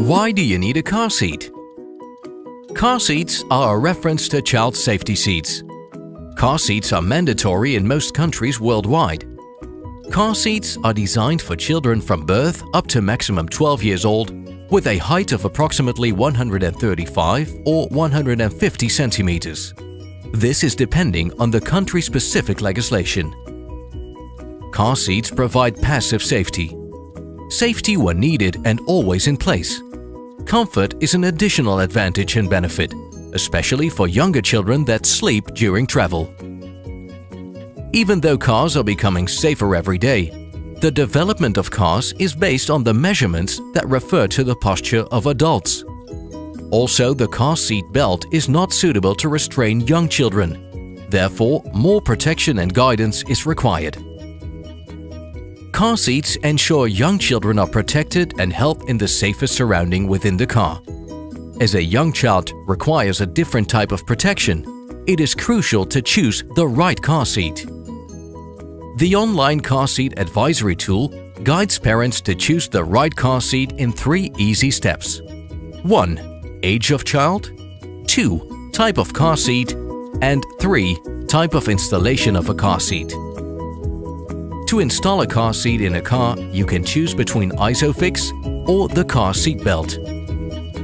Why do you need a car seat? Car seats are a reference to child safety seats. Car seats are mandatory in most countries worldwide. Car seats are designed for children from birth up to maximum 12 years old with a height of approximately 135 or 150 centimeters. This is depending on the country-specific legislation. Car seats provide passive safety. Safety when needed and always in place. Comfort is an additional advantage and benefit, especially for younger children that sleep during travel. Even though cars are becoming safer every day, the development of cars is based on the measurements that refer to the posture of adults. Also, the car seat belt is not suitable to restrain young children. Therefore, more protection and guidance is required. Car seats ensure young children are protected and help in the safest surrounding within the car. As a young child requires a different type of protection, it is crucial to choose the right car seat. The online car seat advisory tool guides parents to choose the right car seat in 3 easy steps. 1. Age of child. 2. Type of car seat. And 3. Type of installation of a car seat. To install a car seat in a car, you can choose between ISOFIX or the car seat belt.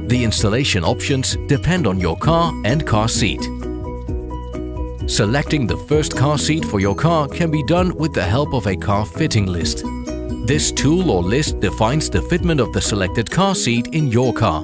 The installation options depend on your car and car seat. Selecting the first car seat for your car can be done with the help of a car fitting list. This tool or list defines the fitment of the selected car seat in your car.